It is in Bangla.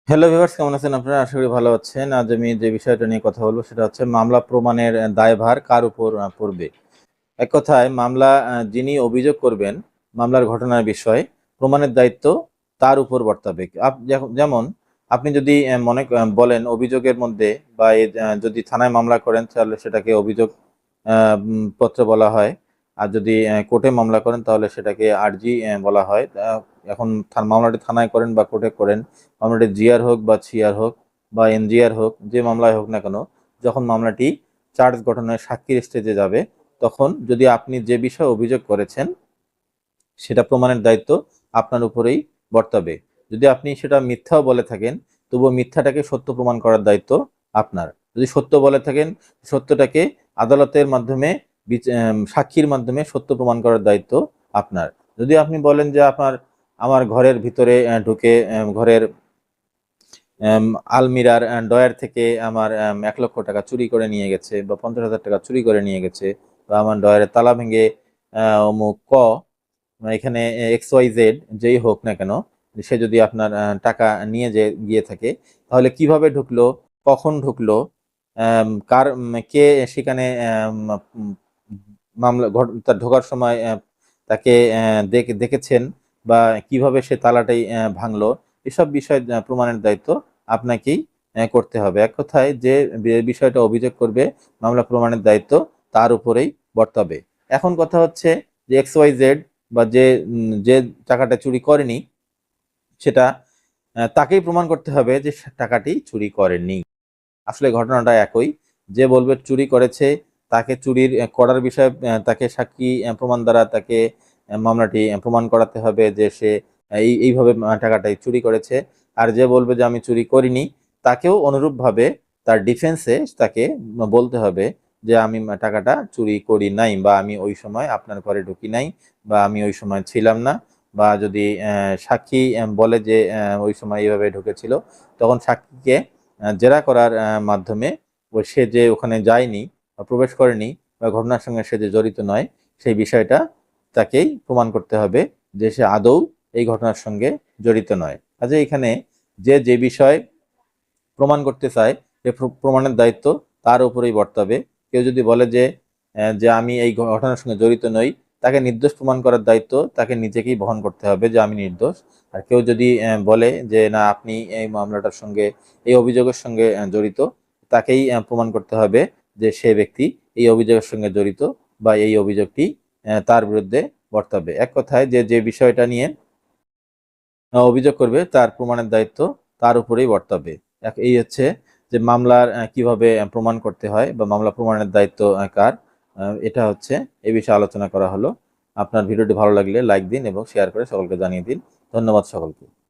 হ্যালো ভিউয়ার্স, কেমন আছেন আপনারা? আশা করি ভালো আছেন। আজ আমি যে বিষয়টা নিয়ে কথা বলবো সেটা হচ্ছে মামলা প্রমাণের দায়ভার কার উপর পড়বে। এক কথায় মামলা যিনি অভিযোগ করবেন মামলার ঘটনার বিষয়, প্রমাণের দায়িত্ব তার উপর বর্তাবে। যেমন আপনি যদি বলেন অভিযোগের মধ্যে বা যদি থানায় মামলা করেন তাহলে সেটাকে অভিযোগ পত্র বলা হয়। আর যদি কোর্টে মামলা করেন তাহলে সেটাকে আরজি বলা হয়। এখন মামলাটি থানায় করেন বা কোর্টে করেন, মামলাটি জিআর হোক বা ছিআর হোক বা এনজিআর হোক, যে মামলায় হোক না কেন, যখন মামলাটি চার্জ গঠনের সাক্ষীর স্টেজে যাবে, তখন যদি আপনি যে বিষয়ে অভিযোগ করেছেন সেটা প্রমাণের দায়িত্ব আপনার উপরেই বর্তাবে। যদি আপনি সেটা মিথ্যাও বলে থাকেন, তবুও মিথ্যাটাকে সত্য প্রমাণ করার দায়িত্ব আপনার। যদি সত্য বলে থাকেন, সত্যটাকে আদালতের মাধ্যমে সাক্ষীর মাধ্যমে সত্য প্রমাণ করার দায়িত্ব আপনার। যদি আপনি বলেন যে আমার ঘরের ভিতরে ঢুকে ঘরের আম আলমিরার ড্রয়ার থেকে আমার ৳১,০০,০০০ চুরি করে নিয়ে গেছে বা ৳৫০,০০০ চুরি করে নিয়ে গেছে, বা আমার ড্রয়ারের তালা ভেঙে অমুক এখানে XYZ যেই হোক না কেন, সে যদি আপনার টাকা নিয়ে গিয়ে থাকে, তাহলে কিভাবে ঢুকলো, কখন ঢুকলো, কে সেখানে উম তার ঢোকার সময় তাকে দেখেছেন, বা কিভাবে সে তালাটাই ভাঙলো, এসব বিষয় প্রমাণের দায়িত্ব আপনাকেই করতে হবে। এক কথায় যে বিষয়টা অভিযোগ করবে, মামলা প্রমাণের দায়িত্ব তার উপরেই বর্তাবে। এখন কথা হচ্ছে যে XYZ বা যে টাকাটা চুরি করেনি, সেটা তাকেই প্রমাণ করতে হবে যে সে টাকাটি চুরি করেনি। আসলে ঘটনাটা একই। যে বলবে চুরি করেছে, তাকে চুরির করার বিষয়ে তাকে সাক্ষী প্রমাণ দ্বারা তাকে মামলাটি প্রমাণ করাতে হবে যে সে এইভাবে টাকাটাই চুরি করেছে। আর যে বলবে যে আমি চুরি করিনি, তাকেও অনুরূপভাবে তার ডিফেন্সে তাকে বলতে হবে যে আমি টাকাটা চুরি করি নাই, বা আমি ওই সময় আপনার ঘরে ঢুকি নাই, বা আমি ওই সময় ছিলাম না। বা যদি সাক্ষী বলে যে ওই সময় এভাবে ঢুকেছিল, তখন সাক্ষীকে জেরা করার মাধ্যমে সে যে ওখানে যায়নি বা প্রবেশ করেনি বা ঘটনার সঙ্গে সে যে জড়িত নয়, সেই বিষয়টা তাকেই প্রমাণ করতে হবে যে সে আদৌ এই ঘটনার সঙ্গে জড়িত নয়। কাজে এখানে যে বিষয় প্রমাণ করতে চায়, সে প্রমাণের দায়িত্ব তার উপরেই বর্তাবে। কেউ যদি বলে যে আমি এই ঘটনার সঙ্গে জড়িত নই, তাকে নির্দোষ প্রমাণ করার দায়িত্ব তাকে নিজেকেই বহন করতে হবে যে আমি নির্দোষ। আর কেউ যদি বলে যে না, আপনি এই মামলাটার সঙ্গে, এই অভিযোগের সঙ্গে জড়িত, তাকেই প্রমাণ করতে হবে যে সে ব্যক্তি এই অভিযোগের সঙ্গে জড়িত, বা এই অভিযোগটি তার বিরুদ্ধে বর্তাবে। এক কথায় যে বিষয়টা নিয়ে অভিযোগ করবে তার প্রমাণের দায়িত্ব তার উপরেই বর্তাবে। এই হচ্ছে যে মামলার কিভাবে প্রমাণ করতে হয় বা মামলা প্রমাণের দায়িত্ব কার, এটা হচ্ছে এই বিষয়ে আলোচনা করা হলো। আপনার ভিডিওটি ভালো লাগলে লাইক দিন এবং শেয়ার করে সকলকে জানিয়ে দিন। ধন্যবাদ সকলকে।